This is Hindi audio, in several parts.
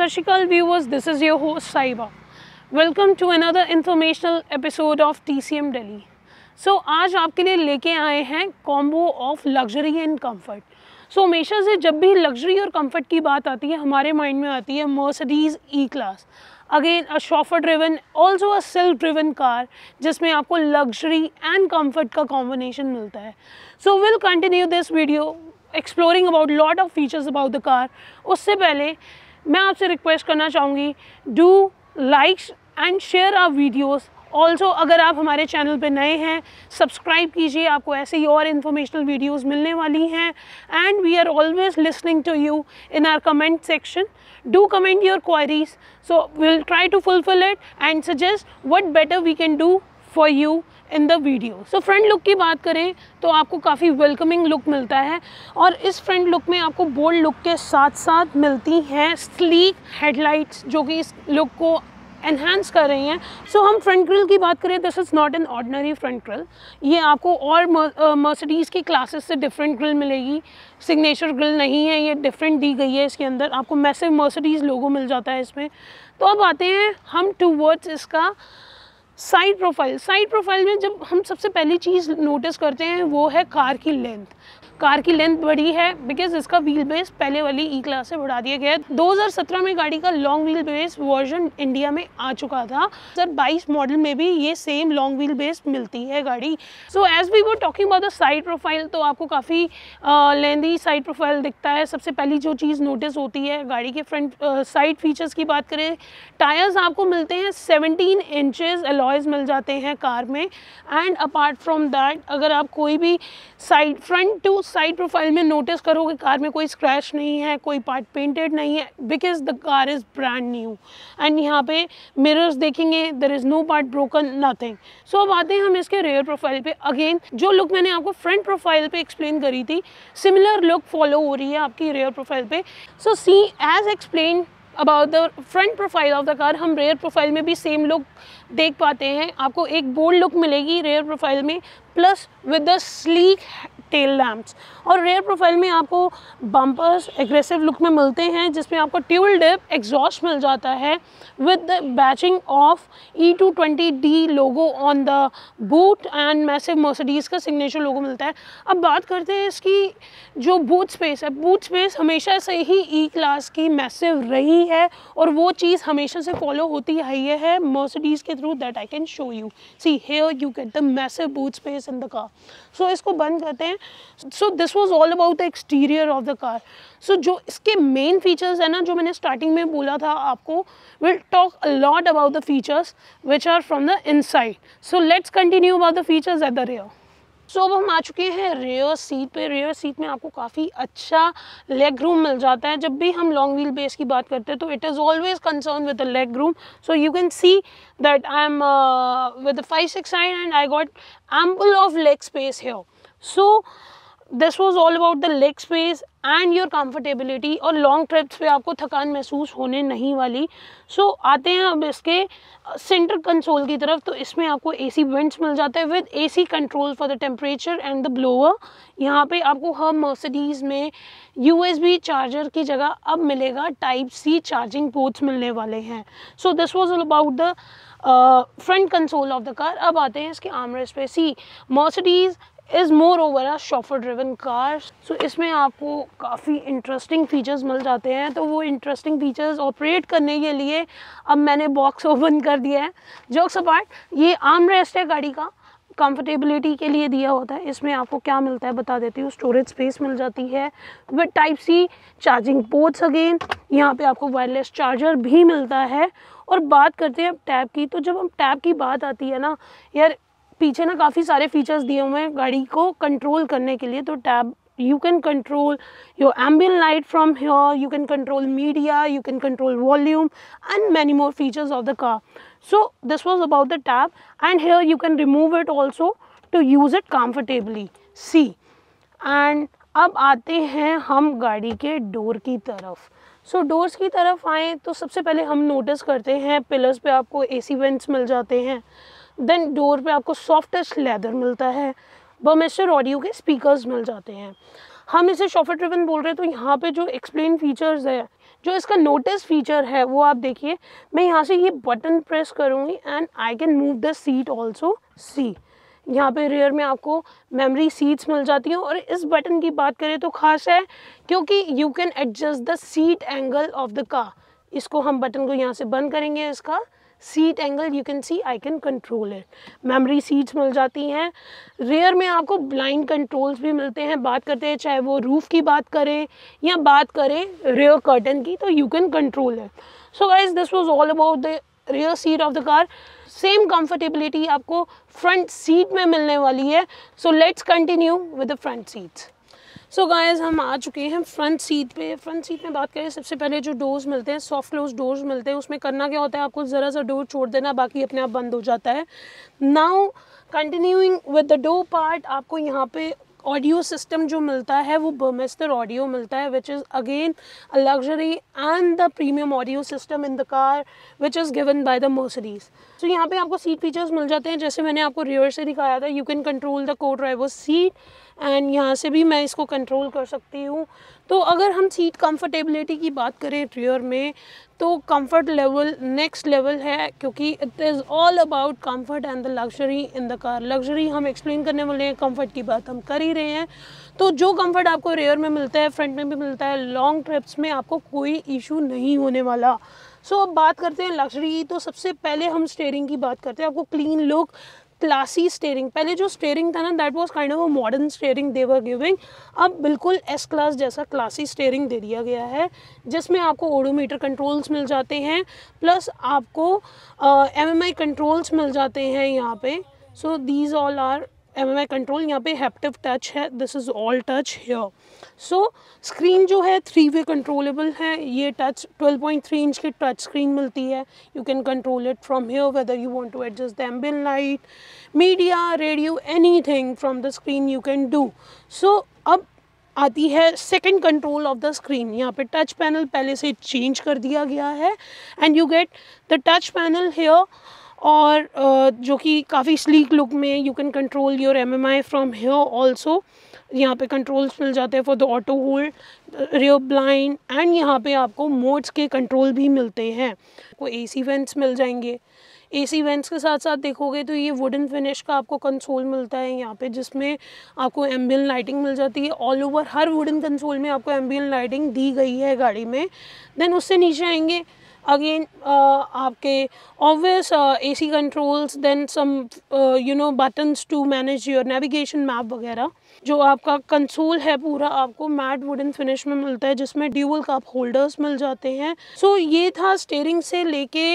सत Shri Akal viewers, this is your host Sahiba. Welcome to another informational episode of TCM Delhi. So आज आपके लिए लेके आए हैं combo of luxury and comfort. So हमेशा से जब भी लग्जरी और कंफर्ट की बात आती है हमारे माइंड में आती है Mercedes E class. Again a chauffeur driven, also a self driven car जिसमें आपको लग्जरी एंड कंफर्ट का कॉम्बिनेशन मिलता है। So will continue this video exploring about lot of features about the car. उससे पहले मैं आपसे रिक्वेस्ट करना चाहूँगी, do likes and share our videos. Also अगर आप हमारे चैनल पे नए हैं सब्सक्राइब कीजिए, आपको ऐसे ही और इन्फॉर्मेशनल वीडियोस मिलने वाली हैं। And we are always listening to you in our comment section. Do comment your queries, so will try to fulfil it and suggest what better we can do for you in the video. So front look की बात करें तो आपको काफ़ी वेलकमिंग लुक मिलता है और इस फ्रंट लुक में आपको बोल्ड लुक के साथ साथ मिलती हैं स्लीक हेडलाइट्स जो कि इस लुक को एनहांस कर रही हैं। सो हम फ्रंट ग्रिल की बात करें, this is not an ordinary front grille. ये आपको और मर्सिडीज़ की क्लासेस से डिफरेंट ग्रिल मिलेगी। सिग्नेचर ग्रिल नहीं है, ये डिफरेंट दी गई है। इसके अंदर आपको मैसिव मर्सिडीज़ लोगो मिल जाता है इसमें। तो अब आते हैं हम टूवर्ड्स इसका साइड प्रोफाइल। साइड प्रोफाइल में जब हम सबसे पहली चीज़ नोटिस करते हैं वो है कार की लेंथ। कार की लेंथ बड़ी है बिकॉज इसका व्हील बेस पहले वाली ई क्लास से बढ़ा दिया गया है। 2017 में गाड़ी का long wheel base version India में आ चुका था। 2022 मॉडल में भी ये सेम लॉन्ग व्हील बेस मिलती है गाड़ी। So as we were talking about the side profile, तो आपको काफ़ी लेंथी साइड प्रोफाइल दिखता है। सबसे पहली जो चीज़ नोटिस होती है गाड़ी के फ्रंट साइड फीचर्स की बात करें, टायर्स आपको मिलते हैं 17 इंचेस अलॉयज़ मिल जाते हैं कार में। एंड अपार्ट फ्रॉम दैट अगर आप कोई भी side front to side profile में नोटिस करोगे कार में कोई स्क्रैच नहीं है, कोई पार्ट पेंटेड नहीं है because the car is brand new. And यहाँ पे मिरर्स देखेंगे, there is no part broken, nothing. So अब आते हैं हम इसके रेयर प्रोफाइल पे। अगेन जो लुक मैंने आपको फ्रंट प्रोफाइल पे एक्सप्लेन करी थी, सिमिलर लुक फॉलो हो रही है आपकी रेयर प्रोफाइल पे। So see as explain about the front profile of the car, हम रेयर प्रोफाइल में भी सेम लुक देख पाते हैं। आपको एक बोल्ड लुक मिलेगी रेयर प्रोफाइल में plus with the sleek tail lamps. और रेयर प्रोफाइल में आपको बम्पर्स एग्रेसिव लुक में मिलते हैं जिसमें आपको ट्यूल डिप एग्जॉस्ट मिल जाता है with the batching of E220D logo on the boot and massive Mercedes का सिग्नेचर लोगो मिलता है। अब बात करते हैं इसकी जो बूट स्पेस है। बूट स्पेस हमेशा से ही ई क्लास की मैसिव रही है और वो चीज़ हमेशा से फॉलो होती आई है मर्सिडीज़ के थ्रू। That I can show you. See here you get the massive boot space in the car. So इसको बंद करते हैं। So this was all about the exterior of the car. So जो इसके मेन फीचर्स है ना, जो मैंने स्टार्टिंग में बोला था आपको, will talk a lot about the features which are from the inside. So let's continue about the features at the rear. So अब हम आ चुके हैं रेयर सीट पे। रेयर सीट में आपको काफ़ी अच्छा लेग रूम मिल जाता है। जब भी हम लॉन्ग व्हील बेस की बात करते हैं तो it is always concern with the leg room. So you can see that I am with the 5'6" and I got ample of leg space here. So this was all about the leg space and your comfortability. और लॉन्ग ट्रिप्स पे आपको थकान महसूस होने नहीं वाली। सो आते हैं अब इसके सेंटर कंसोल की तरफ। तो इसमें आपको AC वेंट्स मिल जाते हैं with AC control for the temperature and the blower. यहाँ पे आपको हर मर्सिडीज़ में USB चार्जर की जगह अब मिलेगा Type-C चार्जिंग पोर्ट्स मिलने वाले हैं। So this was all about the front console of the car. अब आते हैं इसके आर्मरेस्ट पे। See Mercedes is more over a chauffeur driven car. So इसमें आपको काफ़ी इंटरेस्टिंग फीचर्स मिल जाते हैं। तो वो इंटरेस्टिंग फीचर्स ऑपरेट करने के लिए अब मैंने बॉक्स ओपन कर दिया है। जोक्स अपार्ट, ये आर्म रेस्ट है गाड़ी का, कंफर्टेबिलिटी के लिए दिया होता है। इसमें आपको क्या मिलता है बता देती हूँ। स्टोरेज स्पेस मिल जाती है with Type-C charging ports. Again यहाँ पे आपको वायरलेस चार्जर भी मिलता है। और बात करते हैं अब टैब की। तो जब हम टैब की बात आती है ना यार, पीछे ना काफ़ी सारे फीचर्स दिए हुए हैं गाड़ी को कंट्रोल करने के लिए। तो tab you can control your ambient light from here, you can control media, you can control volume and many more features of the car. So this was about the tab, and here you can remove it also to use it comfortably. See, and अब आते हैं हम गाड़ी के डोर की तरफ। सो डोर्स की तरफ आएँ तो सबसे पहले हम नोटिस करते हैं पिलर्स पे आपको AC वेंट्स मिल जाते हैं। देन डोर पे आपको सॉफ्ट टच लेदर मिलता है। बर्मेस्टर ऑडियो के स्पीकर्स मिल जाते हैं। हम इसे शॉफर ड्रिवन बोल रहे हैं तो यहाँ पे जो एक्सप्लेन फीचर्स है जो इसका नोटिस फीचर है वो आप देखिए, मैं यहाँ से ये बटन प्रेस करूँगी and I can move the seat also. See यहाँ पे रियर में आपको मेमोरी सीट्स मिल जाती हैं। और इस बटन की बात करें तो खास है क्योंकि you can adjust the seat angle of the car. इसको हम बटन को यहाँ से बंद करेंगे, इसका seat angle you can see, I can control it. Memory seats मिल जाती हैं। रियर में आपको ब्लाइंड कंट्रोल्स भी मिलते हैं। बात करते हैं चाहे वो रूफ की बात करें या बात करें रियर कर्टन की, तो you can control it. So guys this was all about the rear seat of the car. Same comfortability आपको फ्रंट सीट में मिलने वाली है। सो let's continue with the front seats. So guys हम आ चुके हैं फ्रंट सीट पे। फ्रंट सीट में बात करें, सबसे पहले जो डोर्स मिलते हैं, सॉफ्ट क्लोज डोर्स मिलते हैं। उसमें करना क्या होता है, आपको ज़रा सा डोर छोड़ देना, बाकी अपने आप बंद हो जाता है। Now continuing with the door part, आपको यहाँ पे ऑडियो सिस्टम जो मिलता है वो बर्मेस्टर ऑडियो मिलता है, which is again a luxury and the premium audio system in the car which is given by the Mercedes. तो यहाँ पे आपको सीट फीचर्स मिल जाते हैं, जैसे मैंने आपको रियर से दिखाया था, यू कैन कंट्रोल द को ड्राइवर सीट एंड यहाँ से भी मैं इसको कंट्रोल कर सकती हूँ। तो अगर हम सीट कंफर्टेबिलिटी की बात करें रियर में, तो कंफर्ट लेवल नेक्स्ट लेवल है, क्योंकि it is all about comfort and the luxury in the car. Luxury हम एक्सप्लेन करने वाले हैं, कंफर्ट की बात हम कर ही रहे हैं। तो जो कंफर्ट आपको रियर में मिलता है, फ्रंट में भी मिलता है। लॉन्ग ट्रिप्स में आपको कोई इशू नहीं होने वाला। सो अब बात करते हैं लग्जरी। तो सबसे पहले हम स्टीयरिंग की बात करते हैं। आपको क्लीन लुक, क्लासी स्टीयरिंग। पहले जो स्टीयरिंग था ना, that was kind of a modern steering they were giving. अब बिल्कुल एस क्लास जैसा क्लासी स्टीयरिंग दे दिया गया है, जिसमें आपको ओडोमीटर कंट्रोल्स मिल जाते हैं, प्लस आपको एमएमआई कंट्रोल्स मिल जाते हैं यहाँ पे। So these all are MMI control. यहाँ पे हैप्टिव टच है, this is all touch here. So screen जो है 3-वे कंट्रोलेबल है। ये टच 12.3 इंच की टच स्क्रीन मिलती है। You can control it from here, whether you want to adjust the ambient light, media, radio, anything from the screen you can do. So अब आती है second control of the screen. यहाँ पे टच पैनल पहले से चेंज कर दिया गया है and you get the touch panel here, और जो कि काफ़ी स्लीक लुक में। You can control your MMI from here also. यहाँ पे कंट्रोल्स मिल जाते हैं for the auto hold, rear blind, and यहाँ पे आपको मोड्स के कंट्रोल भी मिलते हैं। आपको एसी वेंट्स मिल जाएंगे। एसी वेंट्स के साथ साथ देखोगे तो ये वुडन फिनिश का आपको कंसोल मिलता है यहाँ पे, जिसमें आपको एम्बिएंट लाइटिंग मिल जाती है। ऑल ओवर हर वुडन कंसोल में आपको एम्बिएंट लाइटिंग दी गई है गाड़ी में। देन उससे नीचे आएंगे अगेन आपके obvious AC controls, then some buttons to manage your navigation, map वगैरह। जो आपका कंसोल है पूरा आपको मैट वुडन फिनिश में मिलता है, जिसमें ड्यूअल कप होल्डर्स मिल जाते हैं। सो ये था स्टीयरिंग से लेके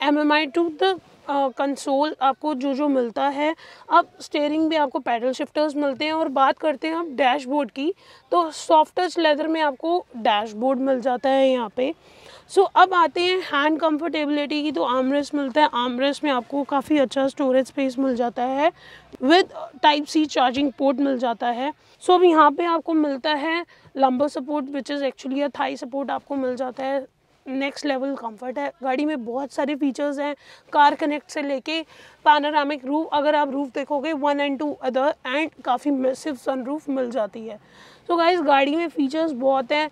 एमएमआई टू द कंसोल आपको जो मिलता है। अब स्टीयरिंग भी आपको पैडल शिफ्टर्स मिलते हैं। और बात करते हैं अब डैशबोर्ड की, तो सॉफ्ट टच लेदर में आपको डैशबोर्ड मिल जाता है यहाँ पे। सो अब आते हैं हैंड कंफर्टेबिलिटी की, तो आर्मरेस्ट मिलता है। आर्मरेस्ट में आपको काफ़ी अच्छा स्टोरेज स्पेस मिल जाता है, with type C charging port मिल जाता है। सो अब यहाँ पे आपको मिलता है lumbar support, which is actually a thigh support आपको मिल जाता है। नेक्स्ट लेवल कंफर्ट है। गाड़ी में बहुत सारे फीचर्स हैं, कार कनेक्ट से लेके पैनोरामिक रूफ, अगर आप रूफ देखोगे 1 and 2 अदर, एंड काफ़ी मैसिव सनरूफ मिल जाती है। तो गाइस गाड़ी में फीचर्स बहुत हैं।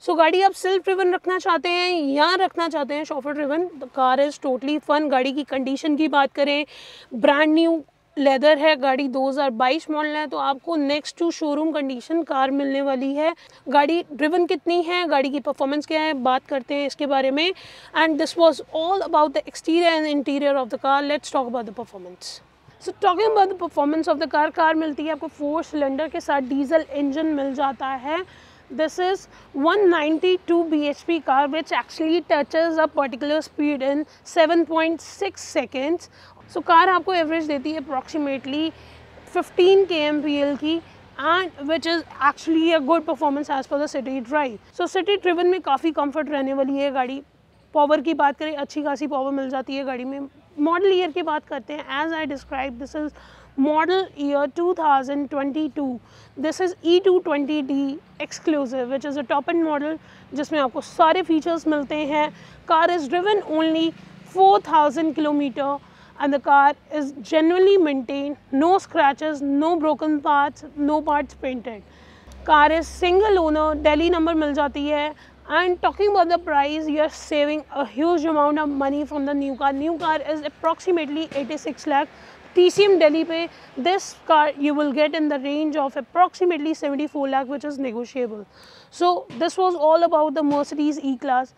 सो गाड़ी आप सेल्फ ड्रिवन रखना चाहते हैं या रखना चाहते हैं chauffeur driven, the car is totally fun. गाड़ी की कंडीशन की बात करें, ब्रांड न्यू लेदर है गाड़ी, 2022 मॉडल है, तो आपको next to showroom condition car मिलने वाली है। गाड़ी ड्रिवन कितनी है, गाड़ी की परफॉर्मेंस क्या है, बात करते हैं इसके बारे में। And this was all about the exterior and interior of the car. Let's talk about the performance. So talking about the performance of the car मिलती है आपको 4 सिलेंडर के साथ डीजल इंजन मिल जाता है। This is 192 bhp car which actually touches a particular speed in 7.6 seconds. So car आपको एवरेज देती है अप्रॉक्सीमेटली 15 kmpl की, and which is actually a good performance as per the city drive. So city driven में काफ़ी comfort रहने वाली है गाड़ी। पावर की बात करें, अच्छी खासी पावर मिल जाती है गाड़ी में। मॉडल ईयर की बात करते हैं, as I describe this is model year 2022. This is E220D exclusive which is a top end model जिसमें आपको सारे फीचर्स मिलते हैं। car is driven only 4000 kilometer and the car is genuinely maintained, no scratches, no broken parts, no parts painted. car is single owner, Delhi number मिल जाती है, And talking about the price, you are saving a huge amount of money from the new car. New car is approximately 86 lakh. TCM Delhi पे this car you will get in the range of approximately 74 lakh, which is negotiable. So this was all about the Mercedes E-Class,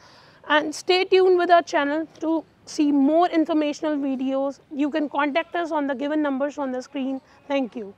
and stay tuned with our channel to see more informational videos. You can contact us on the given numbers on the screen. Thank you.